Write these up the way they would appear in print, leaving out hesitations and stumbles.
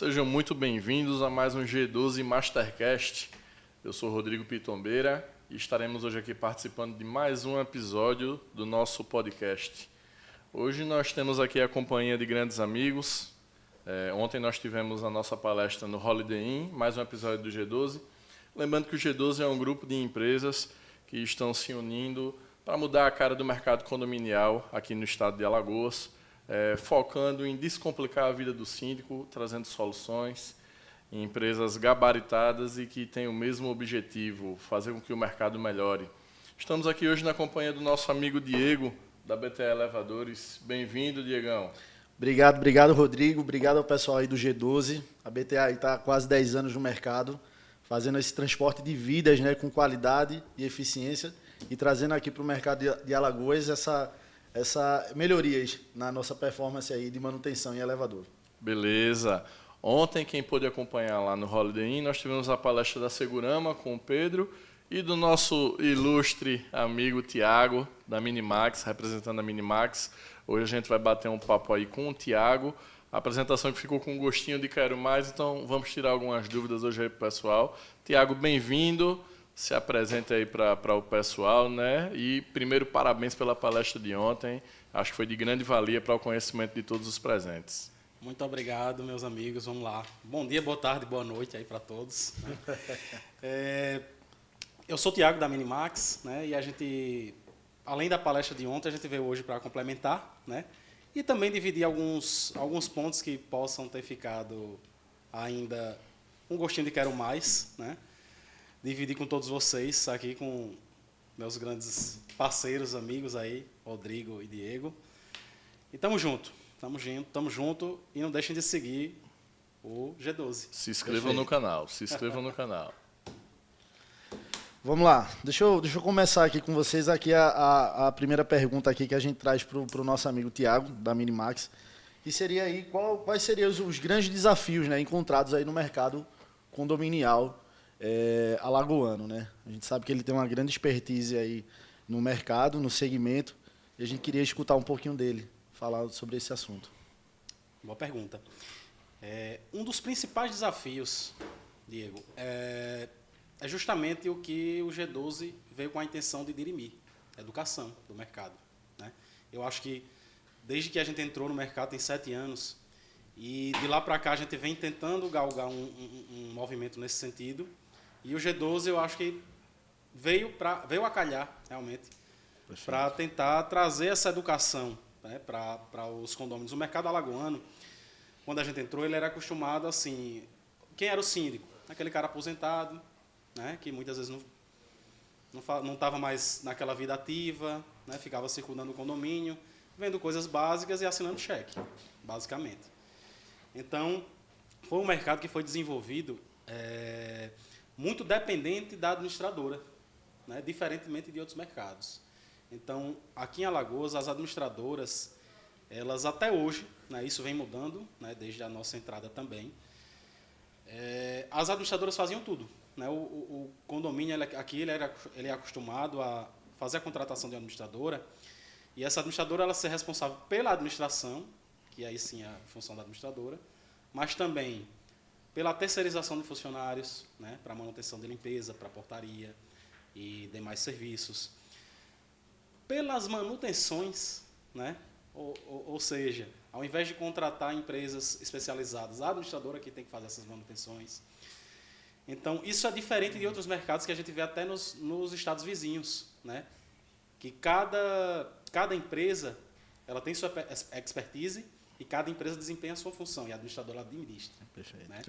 Sejam muito bem-vindos a mais um G12 Mastercast. Eu sou Rodrigo Pitombeira e estaremos hoje aqui participando de mais um episódio do nosso podcast. Hoje nós temos aqui a companhia de grandes amigos. Ontem nós tivemos a nossa palestra no Holiday Inn, mais um episódio do G12. Lembrando que o G12 é um grupo de empresas que estão se unindo para mudar a cara do mercado condominial aqui no estado de Alagoas, focando em descomplicar a vida do síndico, trazendo soluções em empresas gabaritadas e que têm o mesmo objetivo, fazer com que o mercado melhore. Estamos aqui hoje na companhia do nosso amigo Diego, da BTE Elevadores. Bem-vindo, Diegão. Obrigado, Rodrigo. Obrigado ao pessoal aí do G12. A BTE está há quase 10 anos no mercado, fazendo esse transporte de vidas, né, com qualidade e eficiência e trazendo aqui para o mercado de Alagoas essa melhorias na nossa performance aí de manutenção em elevador. Beleza. Ontem, quem pôde acompanhar lá no Holiday Inn, nós tivemos a palestra da Segurama com o Pedro e do nosso ilustre amigo Tiago, da Minimax, representando a Minimax. Hoje a gente vai bater um papo aí com o Tiago. A apresentação que ficou com um gostinho de quero mais, então vamos tirar algumas dúvidas hoje aí para o pessoal. Tiago, bem-vindo. Se apresenta aí para o pessoal, né? E primeiro, parabéns pela palestra de ontem. Acho que foi de grande valia para o conhecimento de todos os presentes. Muito obrigado, meus amigos. Vamos lá. Bom dia, boa tarde, boa noite aí para todos. Eu sou o Tiago da Minimax, né? E a gente, além da palestra de ontem, a gente veio hoje para complementar, né? E também dividir alguns pontos que possam ter ficado ainda um gostinho de quero mais, né? Dividir com todos vocês, aqui com meus grandes parceiros, amigos aí, Rodrigo e Diego. E tamo junto e não deixem de seguir o G12. Se inscrevam no canal, se inscrevam no canal. Vamos lá, deixa eu começar aqui com vocês aqui a primeira pergunta aqui que a gente traz para o nosso amigo Tiago, da Minimax, que seria aí, quais seriam os grandes desafios, né, encontrados aí no mercado condominial alagoano, né? A gente sabe que ele tem uma grande expertise aí no mercado, no segmento, e a gente queria escutar um pouquinho dele, falar sobre esse assunto. Boa pergunta. Um dos principais desafios, Diego, é justamente o que o G12 veio com a intenção de dirimir, a educação do mercado, né? Eu acho que desde que a gente entrou no mercado tem 7 anos, e de lá para cá a gente vem tentando galgar um movimento nesse sentido, e o G12 eu acho que veio a calhar, realmente, para tentar trazer essa educação, né, para os condôminos. O mercado alagoano, quando a gente entrou, ele era acostumado assim, quem era o síndico? Aquele cara aposentado, né, que muitas vezes não estava mais naquela vida ativa, né, ficava circulando o condomínio, vendo coisas básicas e assinando cheque, basicamente. Então, foi um mercado que foi desenvolvido muito dependente da administradora, né, diferentemente de outros mercados. Então, aqui em Alagoas, as administradoras, elas até hoje, né, isso vem mudando, né, desde a nossa entrada também, as administradoras faziam tudo, né? O condomínio aqui ele é acostumado a fazer a contratação de uma administradora, e essa administradora ela ser responsável pela administração, que aí sim é a função da administradora, mas também pela terceirização de funcionários, né, para manutenção de limpeza, para portaria e demais serviços, pelas manutenções, né, ou seja, ao invés de contratar empresas especializadas, a administradora que tem que fazer essas manutenções. Então, isso é diferente de outros mercados que a gente vê até nos estados vizinhos, né? Que cada empresa ela tem sua expertise e cada empresa desempenha a sua função e a administradora administra. Perfeito. Né?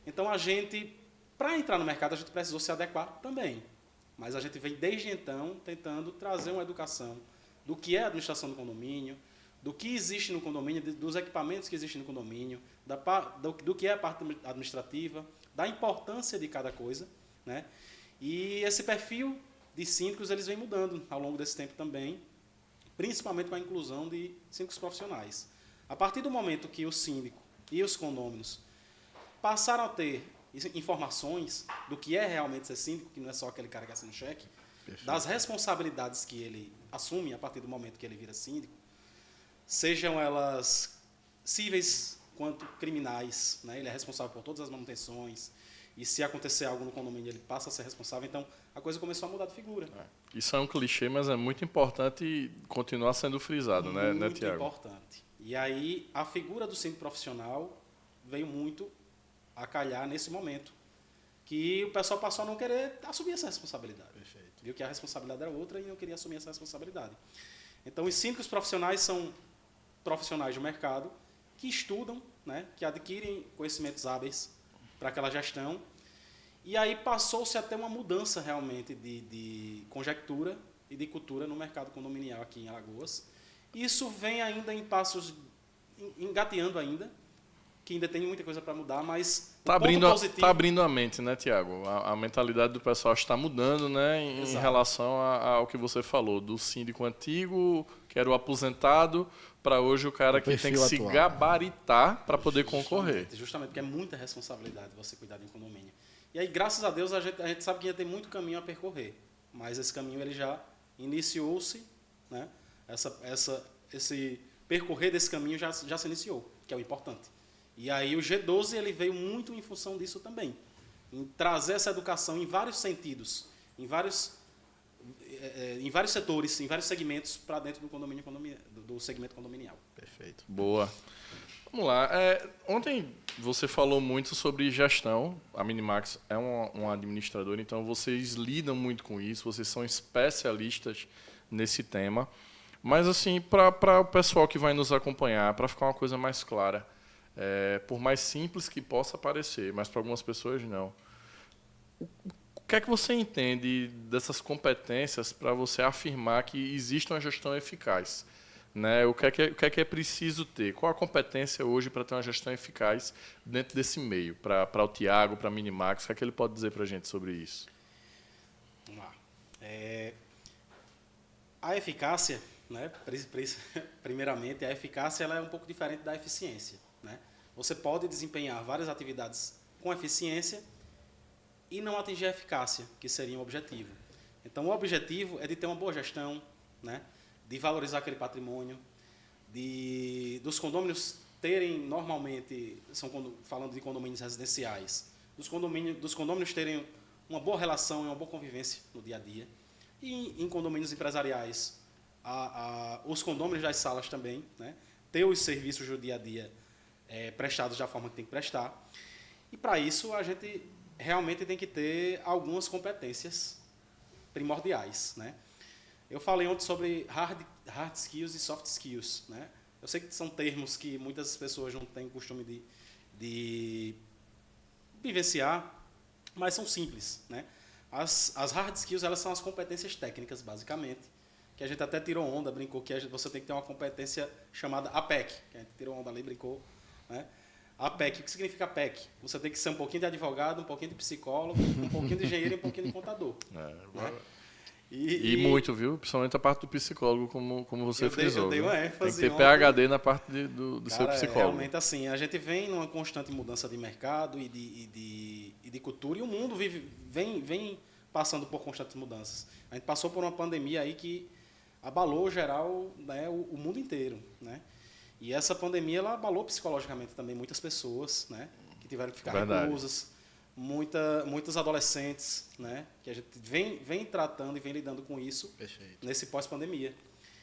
Então, a gente, para entrar no mercado, a gente precisou se adequar também. Mas a gente vem, desde então, tentando trazer uma educação do que é a administração do condomínio, do que existe no condomínio, dos equipamentos que existem no condomínio, do que é a parte administrativa, da importância de cada coisa, né? E esse perfil de síndicos eles vem mudando ao longo desse tempo também, principalmente com a inclusão de síndicos profissionais. A partir do momento que o síndico e os condôminos passaram a ter informações do que é realmente ser síndico, que não é só aquele cara que assina o cheque, das responsabilidades que ele assume a partir do momento que ele vira síndico, sejam elas cíveis, quanto criminais, né? Ele é responsável por todas as manutenções, e se acontecer algo no condomínio, ele passa a ser responsável. Então, a coisa começou a mudar de figura. Isso é um clichê, mas é muito importante continuar sendo frisado, né, Muito Tiago? importante. E aí, a figura do síndico profissional veio muito a calhar nesse momento, que o pessoal passou a não querer assumir essa responsabilidade. Perfeito. Viu que a responsabilidade era outra e não queria assumir essa responsabilidade. Então, os síndicos profissionais são profissionais do mercado que estudam, né, que adquirem conhecimentos hábeis para aquela gestão. E aí passou-se a ter uma mudança realmente de conjectura e de cultura no mercado condominial aqui em Alagoas. Isso vem ainda em passos, engateando ainda, que ainda tem muita coisa para mudar, mas Tá abrindo a mente, né, Tiago? A mentalidade do pessoal está mudando, né, em relação ao que você falou, do síndico antigo, que era o aposentado, para hoje o cara que tem que se gabaritar para poder concorrer. Justamente, porque é muita responsabilidade você cuidar de um condomínio. E aí, graças a Deus, a gente sabe que ainda tem muito caminho a percorrer, mas esse caminho ele já iniciou-se, né? Esse percorrer desse caminho já se iniciou, que é o importante. E aí o G12 ele veio muito em função disso também, em trazer essa educação em vários sentidos, em vários setores, em vários segmentos para dentro do segmento condominial. Perfeito. Boa. Vamos lá. Ontem você falou muito sobre gestão. A Minimax é um administrador, então vocês lidam muito com isso, vocês são especialistas nesse tema. Mas, assim, para o pessoal que vai nos acompanhar, para ficar uma coisa mais clara, por mais simples que possa parecer, mas para algumas pessoas não. O que é que você entende dessas competências para você afirmar que existe uma gestão eficaz? Né? O que é que é preciso ter? Qual a competência hoje para ter uma gestão eficaz dentro desse meio? Para o Tiago, para a Minimax, o que é que ele pode dizer para a gente sobre isso? Vamos lá. A eficácia, né? Primeiramente, a eficácia ela é um pouco diferente da eficiência. Né? Você pode desempenhar várias atividades com eficiência e não atingir a eficácia, que seria um objetivo. Então, o objetivo é de ter uma boa gestão, né? De valorizar aquele patrimônio, dos condôminios terem normalmente, falando de condomínios residenciais, dos condôminios terem uma boa relação e uma boa convivência no dia a dia. E em condomínios empresariais, os condôminios das salas também, né? Ter os serviços do dia a dia prestados da forma que tem que prestar. E para isso a gente realmente tem que ter algumas competências primordiais, né? Eu falei ontem sobre hard skills e soft skills, né? Eu sei que são termos que muitas pessoas não têm o costume de vivenciar, mas são simples, né? As hard skills elas são as competências técnicas, basicamente, que a gente até tirou onda, brincou que você tem que ter uma competência chamada APEC, que a gente tirou onda ali, brincou, né? APEC, o que significa APEC? Você tem que ser um pouquinho de advogado, um pouquinho de psicólogo, um pouquinho de engenheiro e um pouquinho de contador. Né? E muito, viu? Principalmente a parte do psicólogo, como você frisou. Eu dei uma ênfase. Tem que ter PhD na parte do seu psicólogo. Realmente, assim, a gente vem numa constante mudança de mercado e de cultura, e o mundo vem passando por constantes mudanças. A gente passou por uma pandemia aí que abalou geral, né, o mundo inteiro, né? E essa pandemia ela abalou psicologicamente também muitas pessoas, né, que tiveram que ficar reclusas, muitos adolescentes, né, que a gente vem tratando e vem lidando com isso. Perfeito. Nesse pós-pandemia.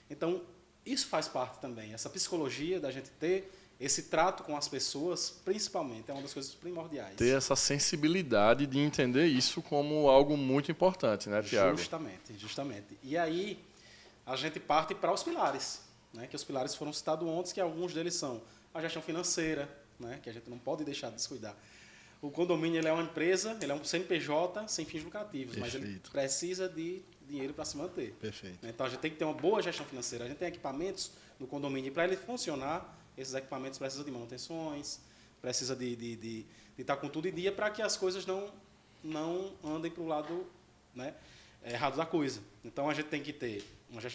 Então, isso faz parte também, essa psicologia da gente ter esse trato com as pessoas, principalmente, é uma das coisas primordiais. Ter essa sensibilidade de entender isso como algo muito importante, né, Tiago? Justamente. E aí, a gente parte para os pilares, né, que os pilares foram citados ontem, que alguns deles são a gestão financeira, né, que a gente não pode deixar de descuidar. O condomínio ele é uma empresa, ele é um CNPJ sem fins lucrativos, Perfeito. mas ele precisa de dinheiro para se manter. Perfeito. Então, a gente tem que ter uma boa gestão financeira. A gente tem equipamentos no condomínio, e para ele funcionar, esses equipamentos precisam de manutenções, precisa de estar com tudo em dia para que as coisas não andem para o lado, né, errado da coisa. Então, a gente tem que ter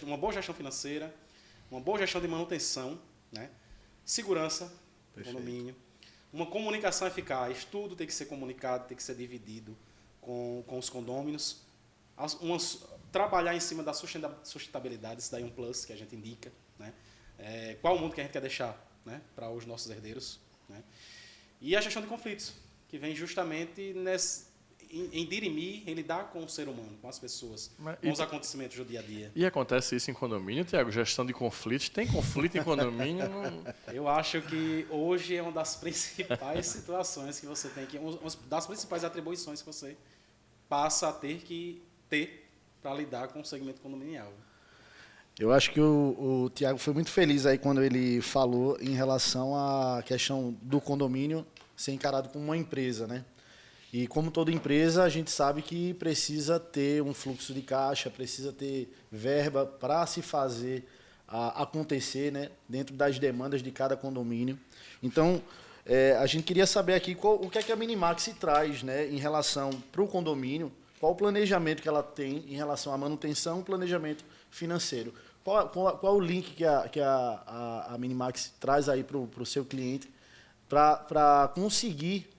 uma boa gestão financeira, uma boa gestão de manutenção, né, segurança do condomínio, uma comunicação eficaz, tudo tem que ser comunicado, tem que ser dividido com os condôminos, trabalhar em cima da sustentabilidade, isso daí é um plus que a gente indica, né? Qual o mundo que a gente quer deixar, né, para os nossos herdeiros, né? E a gestão de conflitos, que vem justamente em dirimir, em lidar com o ser humano, com as pessoas, com os acontecimentos do dia a dia. E acontece isso em condomínio, Tiago? Gestão de conflitos? Tem conflito em condomínio? Eu acho que hoje é uma das principais situações que você tem que... Uma das principais atribuições que você passa a ter que ter para lidar com o segmento condominial. Eu acho que o Tiago foi muito feliz aí quando ele falou em relação à questão do condomínio ser encarado como uma empresa, né? E como toda empresa, a gente sabe que precisa ter um fluxo de caixa, precisa ter verba para se fazer acontecer, né, dentro das demandas de cada condomínio. Então, a gente queria saber aqui o que é que a Minimax traz, né, em relação para o condomínio, qual o planejamento que ela tem em relação à manutenção e planejamento financeiro. Qual o link que a Minimax traz aí para o seu cliente para conseguir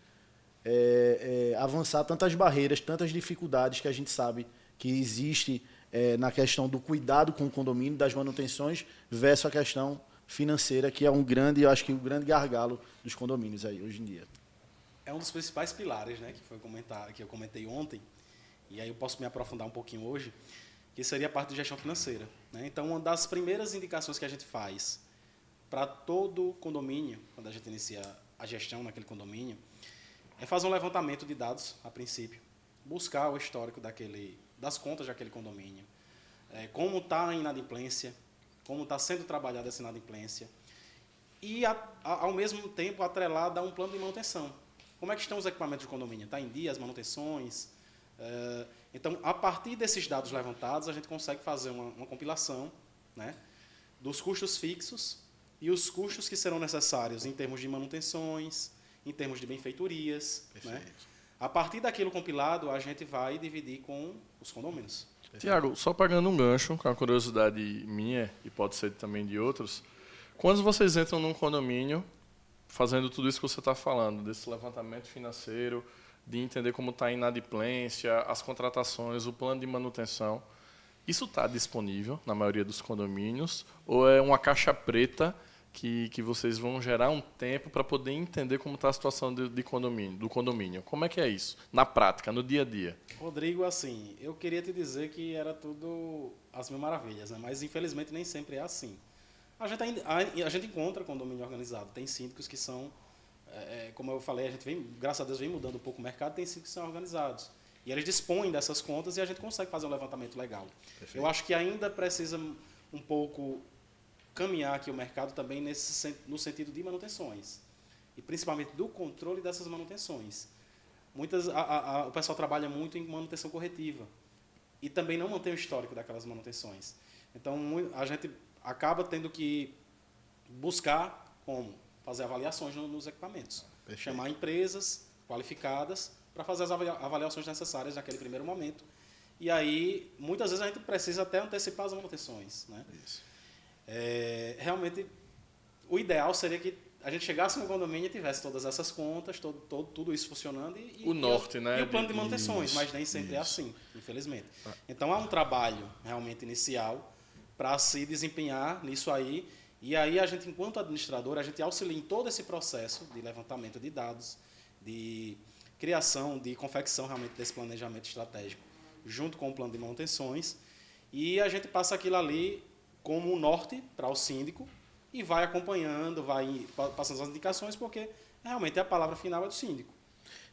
avançar tantas barreiras, tantas dificuldades que a gente sabe que existe na questão do cuidado com o condomínio, das manutenções, versus a questão financeira, que é eu acho que o grande gargalo dos condomínios aí hoje em dia. É um dos principais pilares, né, que eu comentei ontem, e aí eu posso me aprofundar um pouquinho hoje, que seria a parte de gestão financeira, né? Então, uma das primeiras indicações que a gente faz para todo condomínio, quando a gente inicia a gestão naquele condomínio, é fazer um levantamento de dados, a princípio, buscar o histórico das contas daquele condomínio, como está a inadimplência, como está sendo trabalhada essa inadimplência, e, ao mesmo tempo, atrelada a um plano de manutenção. Como é que estão os equipamentos do condomínio? Está em dia, as manutenções? Então, a partir desses dados levantados, a gente consegue fazer uma compilação, né, dos custos fixos e os custos que serão necessários em termos de manutenções, em termos de benfeitorias. Né? A partir daquilo compilado, a gente vai dividir com os condôminos. Tiago, só pagando um gancho, com a curiosidade minha, e pode ser também de outros, quando vocês entram num condomínio, fazendo tudo isso que você está falando, desse levantamento financeiro, de entender como está a inadimplência, as contratações, o plano de manutenção, isso está disponível na maioria dos condomínios, ou é uma caixa preta que vocês vão gerar um tempo para poder entender como está a situação do condomínio? Como é que é isso, na prática, no dia a dia? Rodrigo, assim, eu queria te dizer que era tudo as mil maravilhas, né? Mas infelizmente nem sempre é assim. A gente encontra condomínio organizado, tem síndicos que são, como eu falei, a gente vem, graças a Deus, vem mudando um pouco o mercado, tem síndicos que são organizados. E eles dispõem dessas contas e a gente consegue fazer um levantamento legal. Perfeito. Eu acho que ainda precisa um pouco caminhar aqui o mercado também no sentido de manutenções. E principalmente do controle dessas manutenções. O pessoal trabalha muito em manutenção corretiva. E também não mantém o histórico daquelas manutenções. Então, a gente acaba tendo que buscar como fazer avaliações nos equipamentos. Perfeito. Chamar empresas qualificadas para fazer as avaliações necessárias naquele primeiro momento. E aí, muitas vezes, a gente precisa até antecipar as manutenções. Né? Isso. Realmente, o ideal seria que a gente chegasse no condomínio e tivesse todas essas contas, tudo isso funcionando. E o plano de manutenções, isso, mas nem sempre é assim, infelizmente. Então, há um trabalho realmente inicial para se desempenhar nisso aí. E aí, a gente, enquanto administrador, a gente auxilia em todo esse processo de levantamento de dados, de criação, de confecção realmente desse planejamento estratégico, junto com o plano de manutenções. E a gente passa aquilo ali como um norte para o síndico e vai acompanhando, vai passando as indicações, porque realmente a palavra final é do síndico.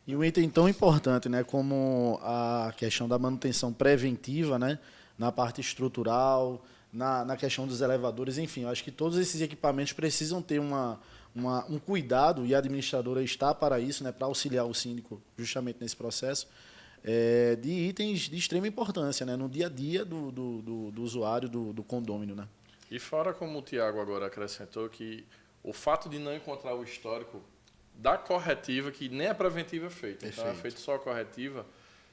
E um item tão importante, né, como a questão da manutenção preventiva, né, na parte estrutural, na questão dos elevadores, enfim, eu acho que todos esses equipamentos precisam ter um cuidado, e a administradora está para isso, né, para auxiliar o síndico justamente nesse processo, de itens de extrema importância, né, no dia a dia do usuário do condômino. Né? E fora, como o Tiago agora acrescentou, que o fato de não encontrar o histórico da corretiva, que nem a preventiva é feita, então é feito só a corretiva,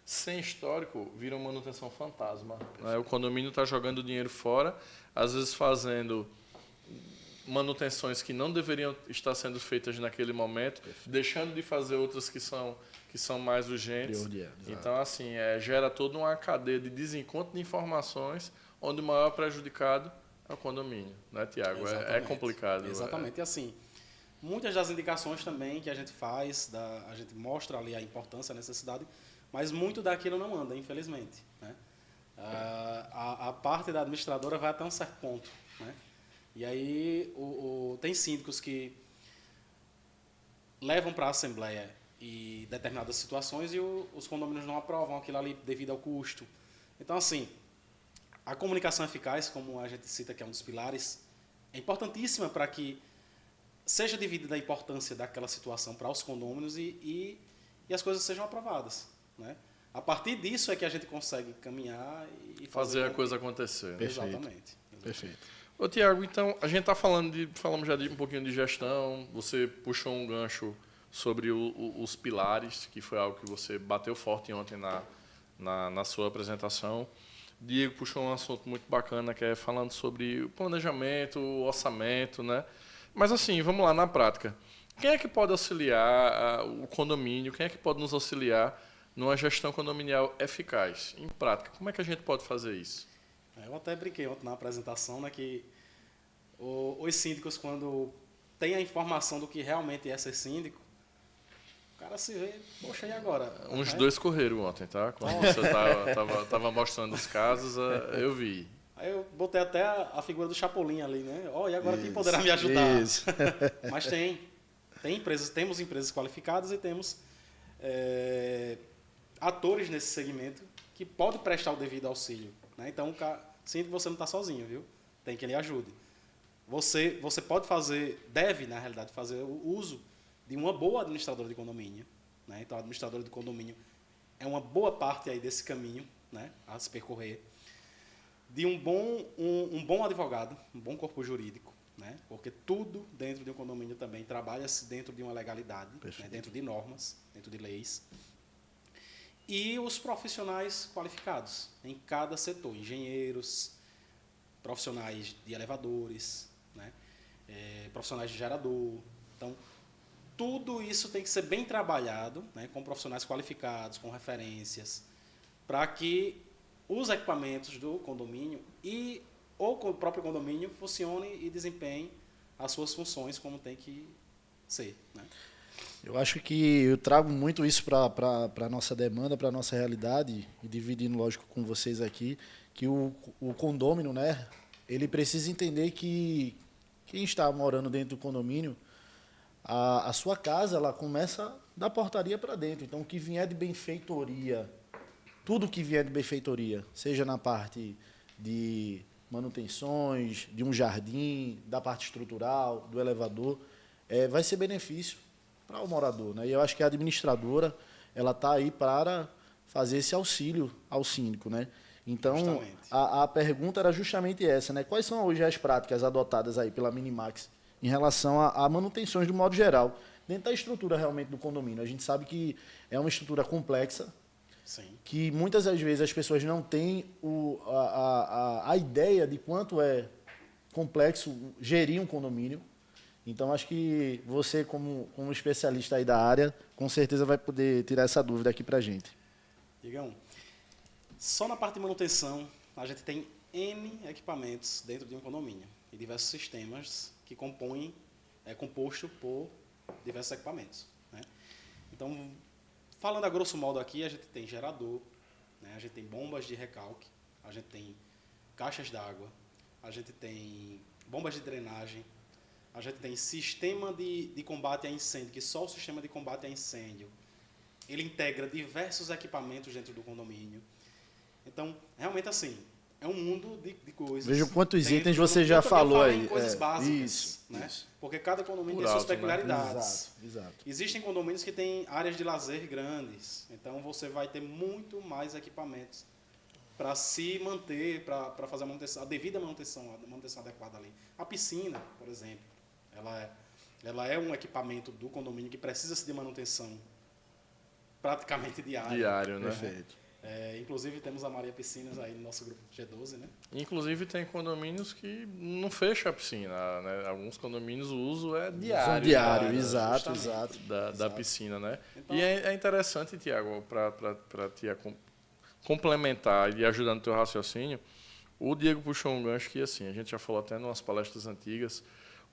sem histórico, vira uma manutenção fantasma. Né? O condomínio está jogando dinheiro fora, às vezes fazendo manutenções que não deveriam estar sendo feitas naquele momento, deixando de fazer outras que são mais urgentes. Então, assim, gera toda uma cadeia de desencontro de informações, onde o maior prejudicado é o condomínio, né, Tiago? É complicado. Exatamente. E assim, muitas das indicações também que a gente faz, a gente mostra ali a importância, a necessidade, mas muito daquilo não anda, infelizmente, né? A parte da administradora vai até um certo ponto, né? E aí tem síndicos que levam para a Assembleia e determinadas situações e os condomínios não aprovam aquilo ali devido ao custo. Então, assim, a comunicação eficaz, como a gente cita que é um dos pilares, é importantíssima para que seja dividida a importância daquela situação para os condôminos e as coisas sejam aprovadas, né? A partir disso é que a gente consegue caminhar e fazer a coisa acontecer. Né? Exatamente. Perfeito. Ô, Tiago, então, a gente está falamos já um pouquinho de gestão, você puxou um gancho sobre os pilares, que foi algo que você bateu forte ontem na sua apresentação. Diego puxou um assunto muito bacana, que é falando sobre o planejamento, o orçamento, né? Mas assim, vamos lá, na prática. Quem é que pode auxiliar o condomínio? Quem é que pode nos auxiliar numa gestão condominial eficaz? Em prática, como é que a gente pode fazer isso? Eu até brinquei ontem na apresentação, né, que os síndicos, quando têm a informação do que realmente é ser síndico, o cara se vê, poxa, e agora? Uns dois correram ontem, tá? Quando você tava mostrando os casos, eu vi. Aí eu botei até a figura do Chapolin ali, né? E agora quem poderá me ajudar? Isso. Mas temos empresas qualificadas e temos atores nesse segmento que podem prestar o devido auxílio, né? Então, sinto que você não está sozinho, viu? Tem quem lhe ajude. Você deve, na realidade, fazer o uso de uma boa administradora de condomínio, né? Então, a administradora de condomínio é uma boa parte aí desse caminho, né, a se percorrer. De um bom advogado, um bom corpo jurídico, né? Porque tudo dentro de um condomínio também trabalha-se dentro de uma legalidade, né? Dentro de normas, dentro de leis. E os profissionais qualificados em cada setor, engenheiros, profissionais de elevadores, né? Profissionais de gerador. Então, tudo isso tem que ser bem trabalhado, né? Com profissionais qualificados, com referências, para que os equipamentos do condomínio ou o próprio condomínio funcione e desempenhe as suas funções como tem que ser, né? Eu acho que eu trago muito isso para a nossa demanda, para a nossa realidade, e dividindo, lógico, com vocês aqui, que o condômino, né, ele precisa entender que quem está morando dentro do condomínio, a sua casa, ela começa da portaria para dentro. Então, o que vier de benfeitoria, tudo que vier de benfeitoria, seja na parte de manutenções, de um jardim, da parte estrutural, do elevador, vai ser benefício para o morador, né? E eu acho que a administradora, ela está aí para fazer esse auxílio ao síndico, né? Então, a pergunta era justamente essa, né? Quais são hoje as práticas adotadas aí pela Minimax em relação a manutenções do modo geral, dentro da estrutura realmente do condomínio? A gente sabe que é uma estrutura complexa, Sim. que muitas das vezes as pessoas não têm a ideia de quanto é complexo gerir um condomínio. Então, acho que você, como especialista aí da área, com certeza vai poder tirar essa dúvida aqui para a gente. Digam, só na parte de manutenção, a gente tem N equipamentos dentro de um condomínio e diversos sistemas que compõem, composto por diversos equipamentos, né? Então, falando a grosso modo aqui, a gente tem gerador, né? A gente tem bombas de recalque, a gente tem caixas d'água, a gente tem bombas de drenagem, a gente tem sistema de combate a incêndio, que só o sistema de combate a incêndio, ele integra diversos equipamentos dentro do condomínio. Então, realmente assim, é um mundo de coisas. Veja quantos itens você já falou aí. Coisas básicas, isso, né? isso. Porque cada condomínio Por tem suas alto, né? peculiaridades. Exato. Existem condomínios que têm áreas de lazer grandes, então você vai ter muito mais equipamentos para se manter, para fazer a devida manutenção, a manutenção adequada ali. A piscina, por exemplo, ela é um equipamento do condomínio que precisa de manutenção praticamente diária. Diário, né? Perfeito. Inclusive temos a Maria Piscinas aí no nosso grupo G12, né? Inclusive tem condomínios que não fecha a piscina, né? Alguns condomínios o uso é diário. São diário, né? exato. Da piscina, né? Então, e é interessante, Tiago, para te complementar e ajudar no teu raciocínio, o Diego puxou um gancho que, assim, a gente já falou até em umas palestras antigas,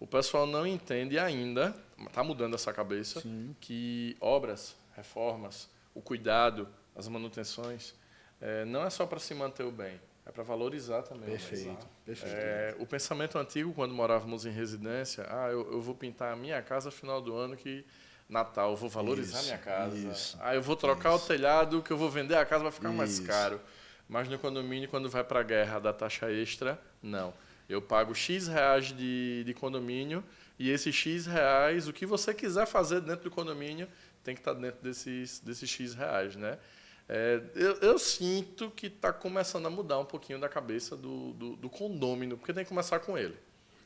O pessoal não entende ainda, está mudando essa cabeça, que obras, reformas, o cuidado, as manutenções, não é só para se manter o bem, é para valorizar também. Perfeito. O pensamento antigo, quando morávamos em residência, eu vou pintar a minha casa no final do ano, que Natal, eu vou valorizar a minha casa. Eu vou trocar o telhado, que eu vou vender a casa, vai ficar mais caro. Mas no condomínio, quando vai para a guerra da taxa extra, não. Eu pago X reais de condomínio e esses X reais, o que você quiser fazer dentro do condomínio, tem que estar dentro desses X reais, né? Eu sinto que está começando a mudar um pouquinho da cabeça do condômino, porque tem que começar com ele.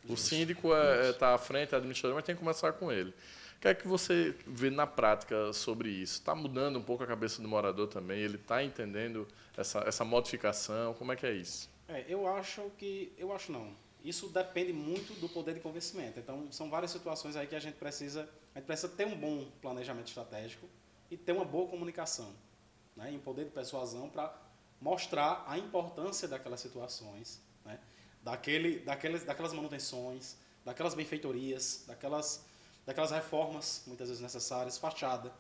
O síndico está à frente, é administrador, mas tem que começar com ele. O que é que você vê na prática sobre isso? Está mudando um pouco a cabeça do morador também? Ele está entendendo essa modificação? Como é que é isso? Eu acho não. Isso depende muito do poder de convencimento. Então, são várias situações aí que a gente precisa ter um bom planejamento estratégico e ter uma boa comunicação, né? E um poder de persuasão para mostrar a importância daquelas situações, né? Daquelas manutenções, daquelas benfeitorias, daquelas reformas, muitas vezes necessárias, fachada,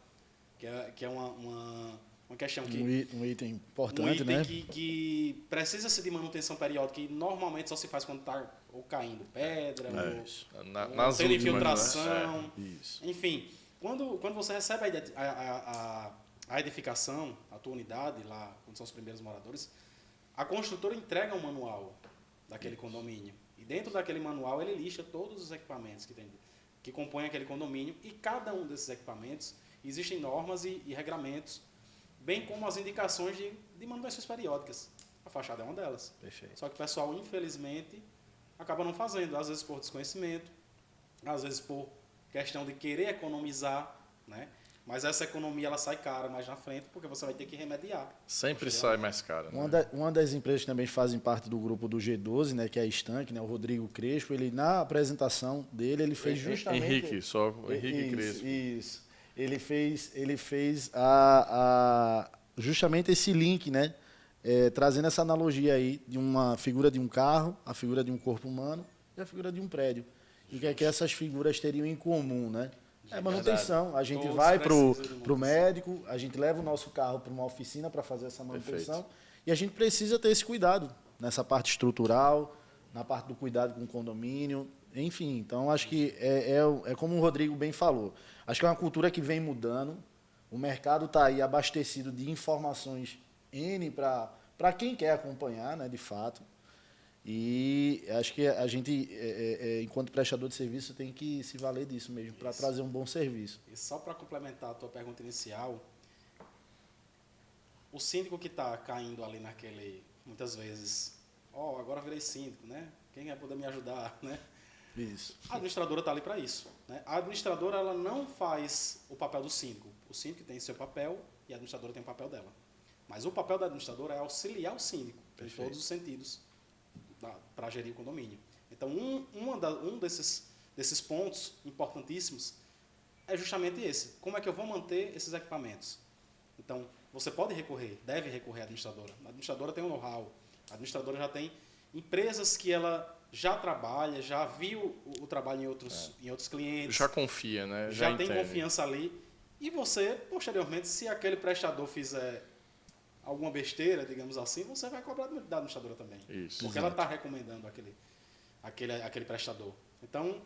que é uma questão que... Um item importante, um item né? que precisa-se de manutenção periódica e normalmente só se faz quando está ou caindo pedra, ou nas tendo últimas, infiltração. né? Isso. Enfim, quando você recebe a edificação, a tua unidade, lá, quando são os primeiros moradores, a construtora entrega um manual daquele condomínio. E dentro daquele manual ele lista todos os equipamentos que compõem aquele condomínio, e cada um desses equipamentos existem normas e regramentos, bem como as indicações de manutenções periódicas. A fachada é uma delas. Perfeito. Só que o pessoal, infelizmente, acaba não fazendo, às vezes por desconhecimento, às vezes por questão de querer economizar, né? Mas essa economia ela sai cara mais na frente, porque você vai ter que remediar. Sempre sai mais caro. Né? Uma das empresas que também fazem parte do grupo do G12, né, que é a Estanque, né, o Rodrigo Crespo, ele na apresentação dele, ele fez justamente... Henrique Crespo. Isso. Ele fez justamente esse link, né, trazendo essa analogia aí de uma figura de um carro, a figura de um corpo humano e a figura de um prédio. E o que é que essas figuras teriam em comum, né? É manutenção. A gente vai para o médico, a gente leva o nosso carro para uma oficina para fazer essa manutenção. Perfeito. E a gente precisa ter esse cuidado nessa parte estrutural, na parte do cuidado com o condomínio, enfim. Então, acho que é como o Rodrigo bem falou. Acho que é uma cultura que vem mudando. O mercado está aí abastecido de informações N para quem quer acompanhar, né, de fato. E acho que a gente, enquanto prestador de serviço, tem que se valer disso mesmo, para trazer um bom serviço. E só para complementar a tua pergunta inicial, o síndico que está caindo ali naquele, muitas vezes, agora virei síndico, né? Quem vai poder me ajudar, né? Isso. A administradora está ali para isso, né? A administradora ela não faz o papel do síndico. O síndico tem seu papel e a administradora tem o papel dela. Mas o papel da administradora é auxiliar o síndico, em todos os sentidos, para gerir o condomínio. Então, um desses pontos importantíssimos é justamente esse. Como é que eu vou manter esses equipamentos? Então, você deve recorrer à administradora. A administradora tem um know-how. A administradora já tem empresas que ela já trabalha, já viu o trabalho em outros clientes. Já confia, né? Já tem confiança ali. E você, posteriormente, se aquele prestador fizer alguma besteira, digamos assim, você vai cobrar da administradora também. Isso. Porque ela está recomendando aquele prestador. Então,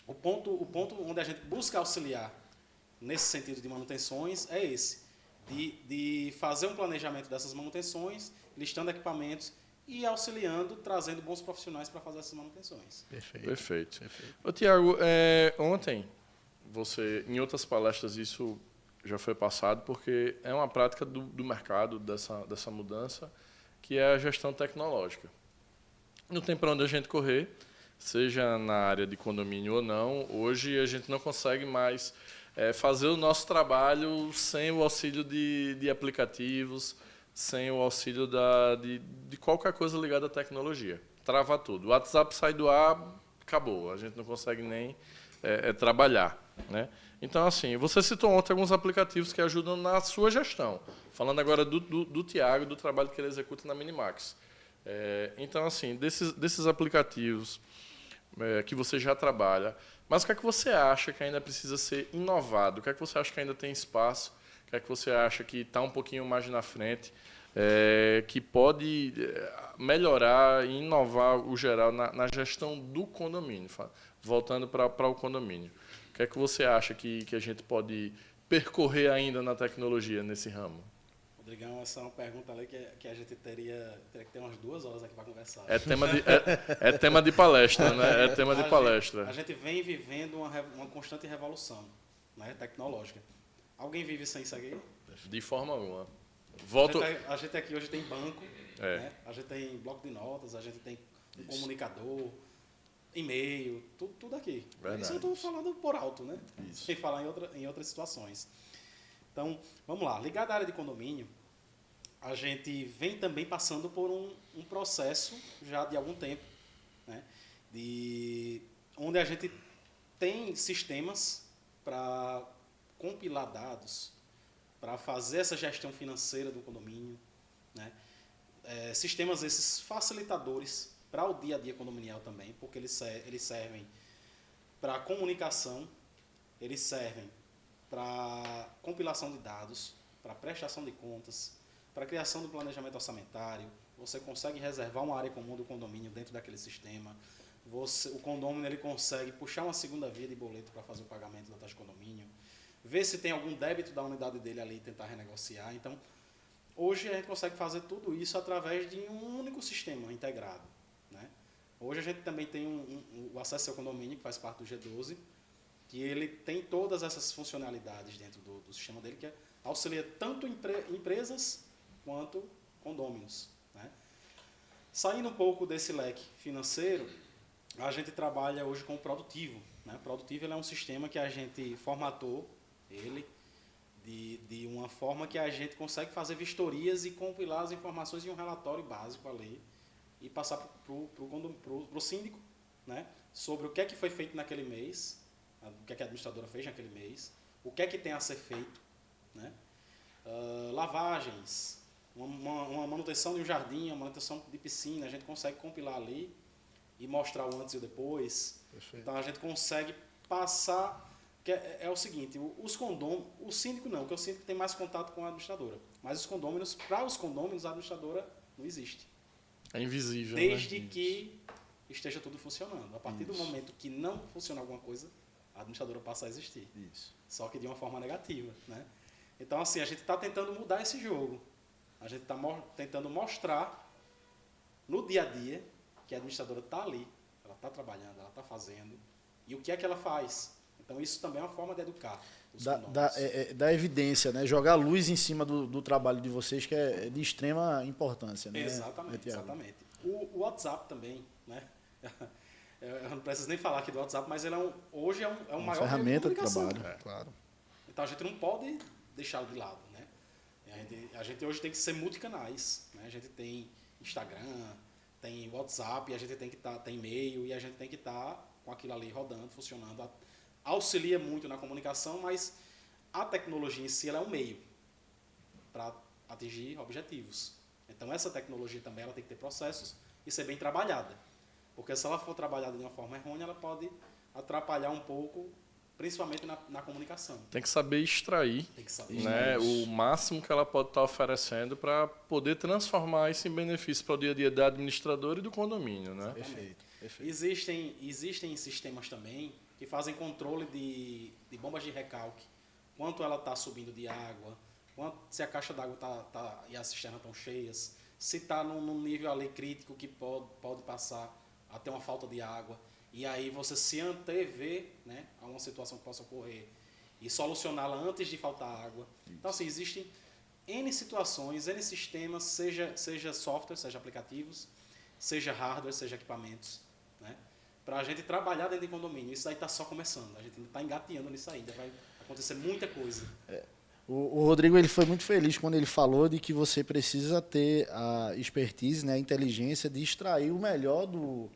o ponto onde a gente busca auxiliar nesse sentido de manutenções é esse. De fazer um planejamento dessas manutenções, listando equipamentos e auxiliando, trazendo bons profissionais para fazer essas manutenções. Perfeito. Ô, Tiago, ontem, em outras palestras, isso já foi passado, porque é uma prática do mercado, dessa mudança, que é a gestão tecnológica. Não tem para onde a gente correr, seja na área de condomínio ou não. Hoje a gente não consegue mais fazer o nosso trabalho sem o auxílio de aplicativos, sem o auxílio de qualquer coisa ligada à tecnologia. Trava tudo. O WhatsApp sai do ar, acabou. A gente não consegue nem trabalhar, né? Então, assim, você citou ontem alguns aplicativos que ajudam na sua gestão. Falando agora do Tiago, do trabalho que ele executa na Minimax. Então, assim, desses aplicativos, que você já trabalha. Mas o que é que você acha que ainda precisa ser inovado? O que é que você acha que ainda tem espaço? O que é que você acha que está um pouquinho mais na frente, que pode melhorar e inovar o geral na gestão do condomínio? Voltando para o condomínio. O que é que você acha que a gente pode percorrer ainda na tecnologia nesse ramo? Rodrigão, essa é uma pergunta ali que a gente teria que ter umas 2 horas aqui para conversar. É tema de palestra, né? É tema de palestra. A gente vem vivendo uma constante revolução, né, tecnológica. Alguém vive sem isso aqui? De forma alguma. A gente aqui hoje tem banco, né? A gente tem bloco de notas, a gente tem um comunicador, e-mail, tudo aqui. Verdade. Isso eu estou falando por alto, né? Isso. Sem falar em outras situações. Então, vamos lá. Ligado à área de condomínio, a gente vem também passando por um processo já de algum tempo, né? Onde a gente tem sistemas para compilar dados, para fazer essa gestão financeira do condomínio, né? Sistemas esses facilitadores para o dia a dia condominial também, porque eles servem para comunicação, eles servem para compilação de dados, para prestação de contas, para criação do planejamento orçamentário. Você consegue reservar uma área comum do condomínio dentro daquele sistema. O condomínio ele consegue puxar uma segunda via de boleto para fazer o pagamento da taxa de condomínio, ver se tem algum débito da unidade dele ali e tentar renegociar. Então, hoje a gente consegue fazer tudo isso através de um único sistema integrado, né? Hoje a gente também tem o acesso ao condomínio, que faz parte do G12, que ele tem todas essas funcionalidades dentro do sistema dele, que auxilia tanto empresas quanto condôminos, né? Saindo um pouco desse leque financeiro, a gente trabalha hoje com o Produtivo, né? O Produtivo ele é um sistema que a gente formatou ele de uma forma que a gente consegue fazer vistorias e compilar as informações em um relatório básico ali e passar para o síndico, né? Sobre o que é que foi feito naquele mês, o que é que a administradora fez naquele mês, o que é que tem a ser feito, né? Lavagens, uma manutenção de um jardim, uma manutenção de piscina, a gente consegue compilar ali e mostrar o antes e o depois. Perfeito. Então a gente consegue passar, que é o seguinte, os condôminos, o síndico não, porque o síndico tem mais contato com a administradora, mas os condôminos, para os condôminos a administradora não existe. É invisível, desde né? que esteja tudo funcionando. A partir do Isso. momento que não funciona alguma coisa, a administradora passa a existir. Isso. Só que de uma forma negativa, né? Então, assim, a gente está tentando mudar esse jogo. A gente está tentando mostrar no dia a dia que a administradora está ali, ela está trabalhando, ela está fazendo, e o que é que ela faz. Então, isso também é uma forma de educar os condôminos. Da evidência, né? Jogar luz em cima do trabalho de vocês, que é de extrema importância, né? Exatamente, exatamente. O WhatsApp também, né? Eu não preciso nem falar aqui do WhatsApp, mas ele hoje é um maior ferramenta de comunicação. trabalho, claro. Então, a gente não pode deixá-lo de lado, né? A gente hoje tem que ser multicanais, né? A gente tem Instagram, tem WhatsApp, a gente tem que tem e-mail, e a gente tem que estar com aquilo ali rodando, funcionando. Auxilia muito na comunicação, mas a tecnologia em si ela é um meio para atingir objetivos. Então, essa tecnologia também ela tem que ter processos e ser bem trabalhada. Porque se ela for trabalhada de uma forma errônea, ela pode atrapalhar um pouco, principalmente na comunicação. Tem que saber extrair, Tem que saber né, o máximo que ela pode estar oferecendo para poder transformar isso em benefício para o dia a dia da administradora e do condomínio, né? Perfeito. Existem sistemas também que fazem controle de bombas de recalque, quanto ela está subindo de água, se a caixa d'água e as cisternas estão cheias, se está num nível ali crítico que pode passar até uma falta de água, e aí você se antever, né, a uma situação que possa ocorrer e solucioná-la antes de faltar água. Então, assim, existem N situações, N sistemas, seja software, seja aplicativos, seja hardware, seja equipamentos, né, para a gente trabalhar dentro de condomínio. Isso aí está só começando, a gente ainda está engateando nisso aí, ainda vai acontecer muita coisa. O Rodrigo ele foi muito feliz quando ele falou de que você precisa ter a expertise, né, a inteligência de extrair o melhor do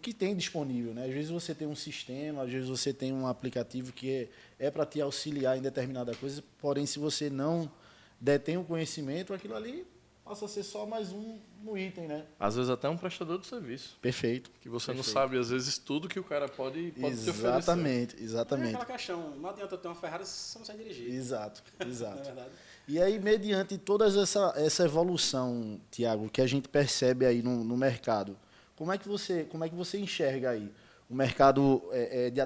que tem disponível, né? Às vezes você tem um sistema, às vezes você tem um aplicativo que é para te auxiliar em determinada coisa, porém se você não detém o conhecimento, aquilo ali passa a ser só mais um no item, né? Às vezes até um prestador de serviço. Perfeito. Que você não Perfeito. sabe, às vezes, tudo que o cara pode te oferecer. Exatamente, É exatamente. aquela questão, não adianta ter uma Ferrari se você não sabe dirigir. Exato, Não é exato. verdade? E aí, mediante toda essa evolução, Tiago, que a gente percebe aí no mercado, como é que você enxerga aí o mercado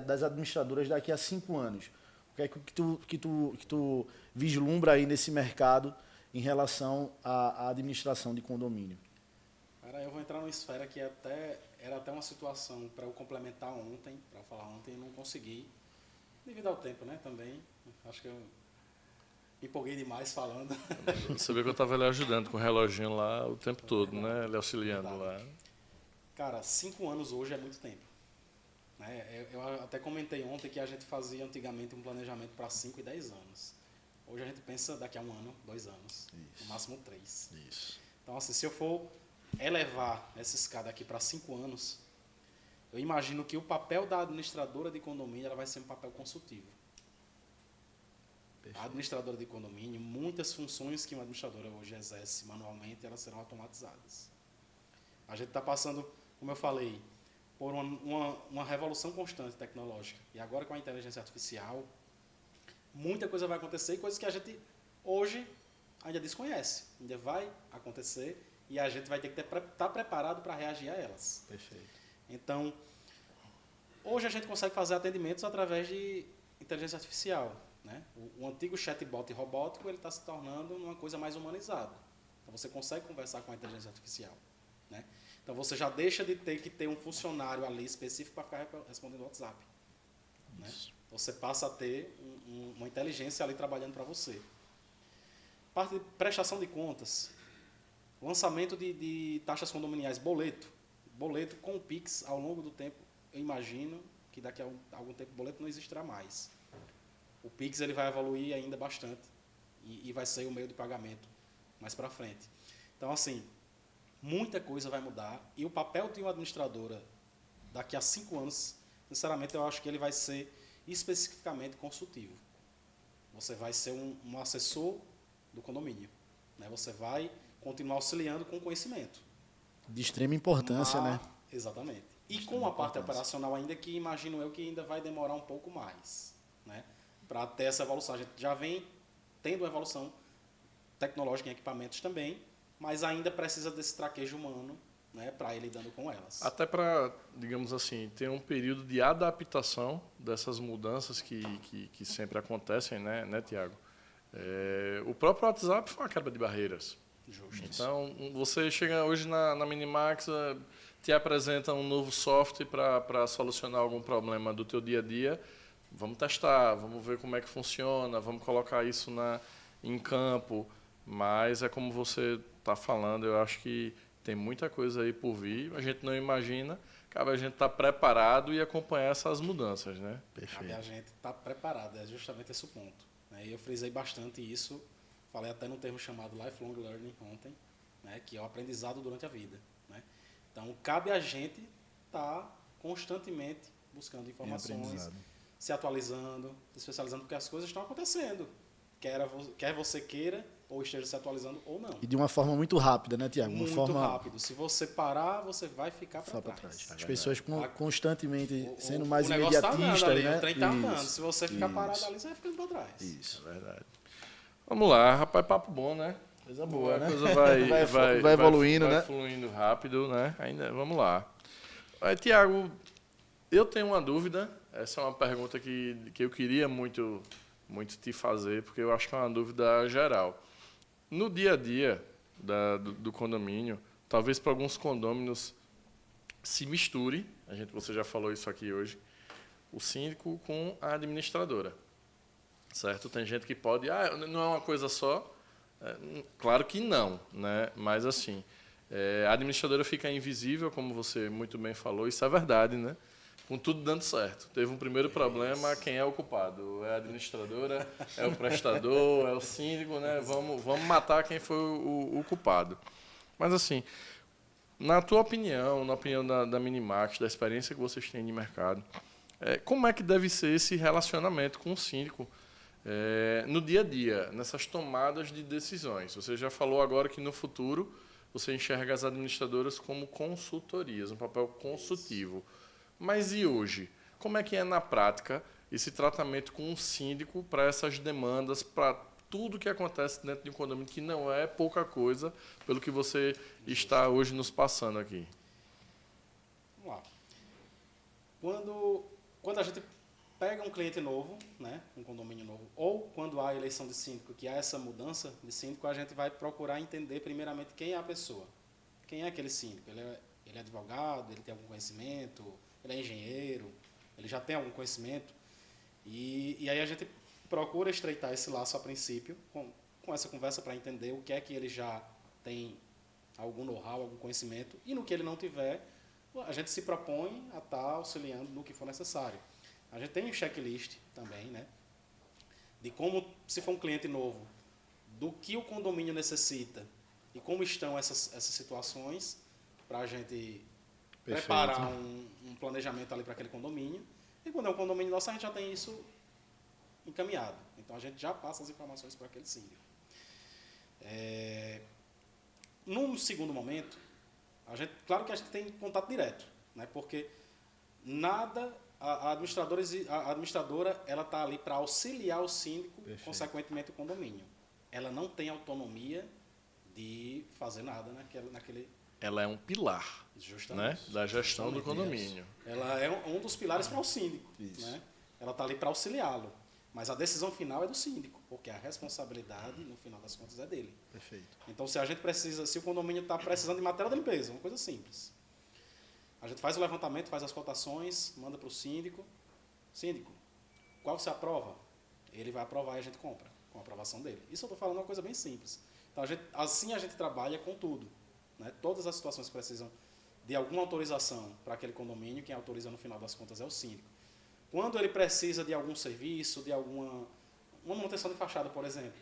das administradoras daqui a 5 anos? O que é que tu vislumbra aí nesse mercado em relação à administração de condomínio? Cara, eu vou entrar numa esfera que era até uma situação para eu complementar ontem, para falar ontem, e não consegui, devido ao tempo, né, também. Acho que eu me empolguei demais falando. Você vê que eu estava ali ajudando com o reloginho lá o tempo todo, né? Ele auxiliando lá. Cara, 5 anos hoje é muito tempo. Né? Eu até comentei ontem que a gente fazia antigamente um planejamento para 5 e 10 anos. Hoje a gente pensa daqui a 1 ano, 2 anos, no máximo 3. Isso. Então, assim, se eu for elevar essa escada aqui para 5 anos, eu imagino que o papel da administradora de condomínio ela vai ser um papel consultivo. A administradora de condomínio, muitas funções que uma administradora hoje exerce manualmente, elas serão automatizadas. A gente está passando, como eu falei, por uma revolução constante tecnológica. E agora com a inteligência artificial, muita coisa vai acontecer e coisas que a gente hoje ainda desconhece. Ainda vai acontecer e a gente vai ter que estar preparado para reagir a elas. Perfeito. Então, hoje a gente consegue fazer atendimentos através de inteligência artificial. Né? O antigo chatbot robótico está se tornando uma coisa mais humanizada. Então, você consegue conversar com a inteligência artificial. Né? Então, você já deixa de ter que ter um funcionário ali específico para ficar respondendo o WhatsApp. Né? Você passa a ter uma inteligência ali trabalhando para você. Parte de prestação de contas, lançamento de taxas condominiais, boleto com o Pix ao longo do tempo, eu imagino que daqui a algum tempo o boleto não existirá mais. O Pix ele vai evoluir ainda bastante e vai ser o meio de pagamento mais para frente. Então, assim, muita coisa vai mudar e o papel de uma administradora daqui a 5 anos, sinceramente, eu acho que ele vai ser especificamente consultivo. Você vai ser um assessor do condomínio. Né? Você vai continuar auxiliando com conhecimento. De extrema importância, né? Exatamente. E com a parte operacional ainda que imagino eu que ainda vai demorar um pouco mais. Né? Para ter essa evolução. A gente já vem tendo uma evolução tecnológica em equipamentos também, mas ainda precisa desse traquejo humano, né, para ir lidando com elas. Até para, digamos assim, ter um período de adaptação dessas mudanças que sempre acontecem, né Tiago? O próprio WhatsApp foi uma quebra de barreiras. Justo. Então, você chega hoje na Minimax, te apresenta um novo software para solucionar algum problema do teu dia a dia. Vamos testar, vamos ver como é que funciona, vamos colocar isso em campo. Mas é como você está falando, eu acho que tem muita coisa aí por vir, a gente não imagina, cabe a gente estar preparado e acompanhar essas mudanças, né? Cabe a gente estar preparado, é justamente esse o ponto. Né? E eu frisei bastante isso, falei até no termo chamado Lifelong Learning ontem, né? Que é o aprendizado durante a vida. Né? Então, cabe a gente estar constantemente buscando informações, se atualizando, se especializando, porque as coisas estão acontecendo. Quer você queira ou esteja se atualizando ou não. E de uma forma muito rápida, né, Tiago? Muito rápido. Se você parar, você vai ficar para trás. As pessoas constantemente sendo o mais negócio imediatistas, tá andando ali, né? O trem está andando. Se você ficar parado ali, você vai ficando para trás. Isso. É verdade. Vamos lá, rapaz, papo bom, né? Coisa boa, né? A coisa vai evoluindo, né? Vai fluindo rápido, né? Ainda, vamos lá. Tiago, eu tenho uma dúvida. Essa é uma pergunta que eu queria muito te fazer, porque eu acho que é uma dúvida geral. No dia a dia do condomínio, talvez para alguns condôminos se misture, você já falou isso aqui hoje, o síndico com a administradora. Certo? Tem gente que pode, não é uma coisa só. Claro que não, né? Mas assim, a administradora fica invisível, como você muito bem falou, isso é verdade, né? Com tudo dando certo. Teve um primeiro problema, quem é o culpado? É a administradora, é o prestador, é o síndico, né? Vamos matar quem foi o culpado. Mas assim, na tua opinião, na opinião da Minimax, da experiência que vocês têm de mercado, como é que deve ser esse relacionamento com o síndico? no dia a dia, nessas tomadas de decisões. Você já falou agora que no futuro você enxerga as administradoras como consultorias, um papel consultivo. Mas e hoje? Como é que é na prática esse tratamento com um síndico para essas demandas, para tudo que acontece dentro de um condomínio, que não é pouca coisa, pelo que você está hoje nos passando aqui? Vamos lá. Quando a gente pega um cliente novo, né, um condomínio novo, ou quando há a eleição de síndico, que há essa mudança de síndico, a gente vai procurar entender primeiramente quem é a pessoa. Quem é aquele síndico? Ele é advogado, ele tem algum conhecimento, ele é engenheiro, ele já tem algum conhecimento. E aí a gente procura estreitar esse laço a princípio, com essa conversa para entender o que é que ele já tem algum know-how, algum conhecimento, e no que ele não tiver, a gente se propõe a estar auxiliando no que for necessário. A gente tem um checklist também, né, de como, se for um cliente novo, do que o condomínio necessita e como estão essas situações, para a gente preparar um planejamento ali para aquele condomínio. E quando é um condomínio nosso, a gente já tem isso encaminhado. Então, a gente já passa as informações para aquele síndico. Num segundo momento, claro que a gente tem contato direto, né, porque a administradora ela está ali para auxiliar o síndico, consequentemente o condomínio. Ela não tem autonomia de fazer nada naquele... Ela é um pilar, né, da gestão do condomínio. Ela é um dos pilares para o síndico. Né? Ela está ali para auxiliá-lo. Mas a decisão final é do síndico, porque a responsabilidade, no final das contas, é dele. Perfeito. Então, se o condomínio está precisando de material de limpeza, uma coisa simples. A gente faz o levantamento, faz as cotações, manda para o síndico. Síndico, qual você aprova? Ele vai aprovar e a gente compra, com a aprovação dele. Isso eu estou falando uma coisa bem simples. Então, assim a gente trabalha com tudo. Né? Todas as situações que precisam de alguma autorização para aquele condomínio, quem autoriza no final das contas é o síndico. Quando ele precisa de algum serviço, de uma manutenção de fachada, por exemplo,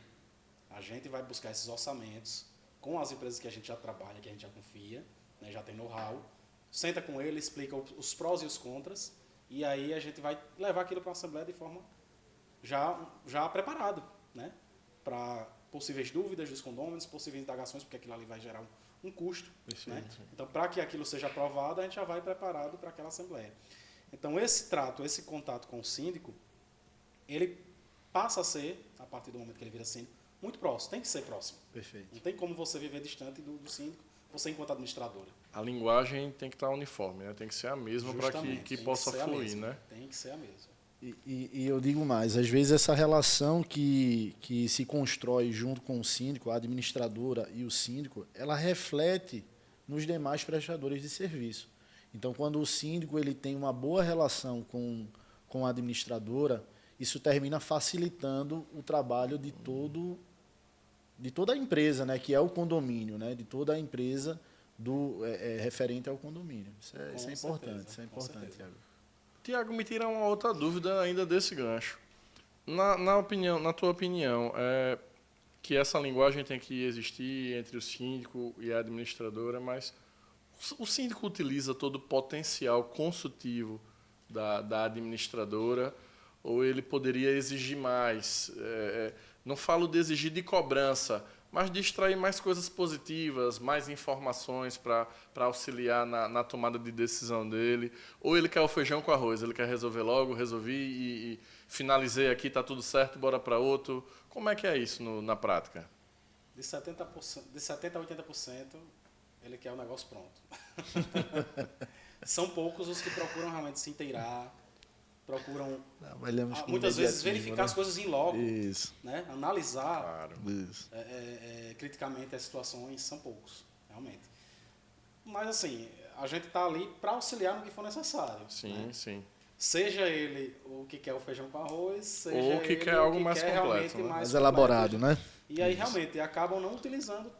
a gente vai buscar esses orçamentos com as empresas que a gente já trabalha, que a gente já confia, né, já tem know-how, senta com ele, explica os prós e os contras, e aí a gente vai levar aquilo para a Assembleia de forma já preparado, né, para possíveis dúvidas dos condôminos, possíveis indagações, porque aquilo ali vai gerar um custo. Né? Então, para que aquilo seja aprovado, a gente já vai preparado para aquela Assembleia. Então, esse contato com o síndico, ele passa a ser, a partir do momento que ele vira síndico, muito próximo. Tem que ser próximo. Perfeito. Não tem como você viver distante do síndico, você enquanto administradora. A linguagem tem que estar uniforme, né? Tem que ser a mesma para que possa fluir, né? Tem que ser a mesma. E eu digo mais, às vezes essa relação que se constrói junto com o síndico, a administradora e o síndico, ela reflete nos demais prestadores de serviço. Então, quando o síndico ele tem uma boa relação com a administradora, isso termina facilitando o trabalho de toda a empresa, né, que é o condomínio, né, de toda a empresa referente ao condomínio. Isso é importante, isso é importante, Thiago. Tiago, me tira uma outra dúvida ainda desse gancho. Na tua opinião, que essa linguagem tem que existir entre o síndico e a administradora, mas o síndico utiliza todo o potencial consultivo da administradora ou ele poderia exigir mais? Não falo de exigir de cobrança, mas de extrair mais coisas positivas, mais informações para auxiliar na tomada de decisão dele. Ou ele quer o feijão com arroz, ele quer resolver logo, resolvi e finalizei aqui, está tudo certo, bora para outro. Como é que é isso na prática? De 70% a 80%, ele quer o negócio pronto. São poucos os que procuram realmente se inteirar, procuram muitas vezes verificar, né, as coisas em loco, né? Analisar criticamente as situações, são poucos, realmente. Mas assim, a gente está ali para auxiliar no que for necessário. Sim, né? Sim. Seja ele o que quer o feijão com arroz, seja ou que quer algo mais completo, né? mais elaborado, né? E aí realmente acabam não utilizando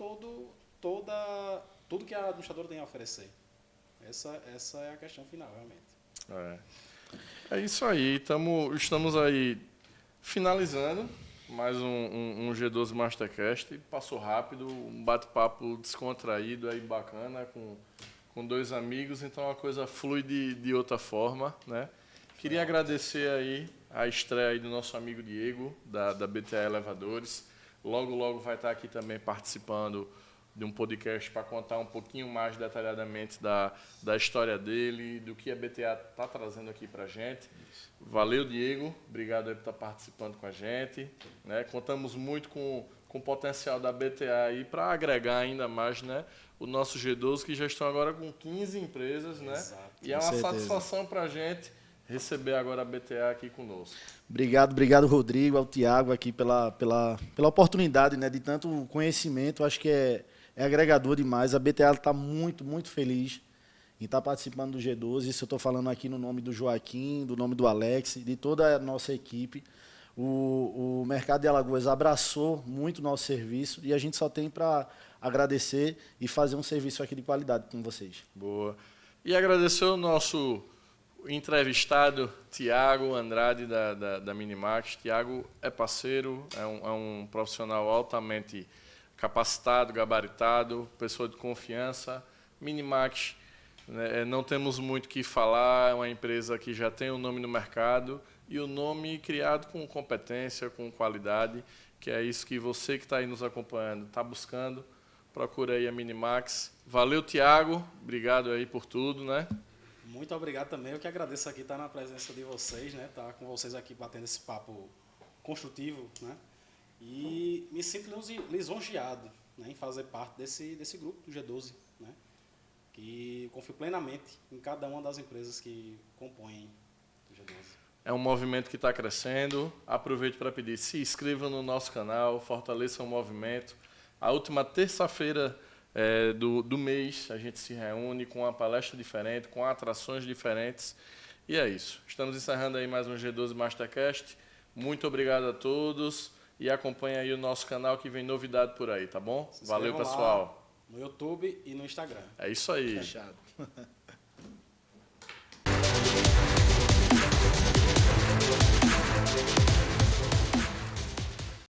tudo que a administradora tem a oferecer. Essa é a questão final, realmente. É isso aí, estamos aí finalizando mais um G12 Mastercast. Passou rápido, um bate-papo descontraído aí, bacana, com dois amigos, então a coisa flui de outra forma, né? Queria agradecer aí a estreia aí do nosso amigo Diego, da BTA Elevadores. Logo, logo vai estar aqui também participando de um podcast para contar um pouquinho mais detalhadamente da história dele, do que a BTA está trazendo aqui para a gente. Valeu, Diego. Obrigado aí por estar participando com a gente. Né? Contamos muito com o potencial da BTA aí para agregar ainda mais, né, o nosso G12, que já estão agora com 15 empresas. Né? Exato. E é uma satisfação para a gente receber agora a BTA aqui conosco. Obrigado, Rodrigo, ao Tiago aqui pela oportunidade, né, de tanto conhecimento. Acho que é agregador demais. A BTA está muito feliz em estar participando do G12. Isso eu estou falando aqui no nome do Joaquim, do nome do Alex, de toda a nossa equipe. O Mercado de Alagoas abraçou muito o nosso serviço e a gente só tem para agradecer e fazer um serviço aqui de qualidade com vocês. Boa. E agradecer o nosso entrevistado, Tiago Andrade, da Minimax. Tiago é parceiro, é um profissional altamente capacitado, gabaritado, pessoa de confiança. Minimax, né, não temos muito o que falar, é uma empresa que já tem um nome no mercado e o nome criado com competência, com qualidade, que é isso que você que está aí nos acompanhando está buscando. Procura aí a Minimax. Valeu, Tiago. Obrigado aí por tudo, né? Muito obrigado também. Eu que agradeço aqui estar na presença de vocês, né? Estar com vocês aqui batendo esse papo construtivo, né? E me sinto lisonjeado, né, em fazer parte desse grupo do G12, né? Que eu confio plenamente em cada uma das empresas que compõem o G12. É um movimento que está crescendo. Aproveito para pedir, se inscrevam no nosso canal, fortaleçam o movimento. A última terça-feira do mês a gente se reúne com uma palestra diferente, com atrações diferentes. E é isso. Estamos encerrando aí mais um G12 Mastercast. Muito obrigado a todos e acompanhe aí o nosso canal que vem novidade por aí, tá bom? Valeu, pessoal. No YouTube e no Instagram. É isso aí. Fechado.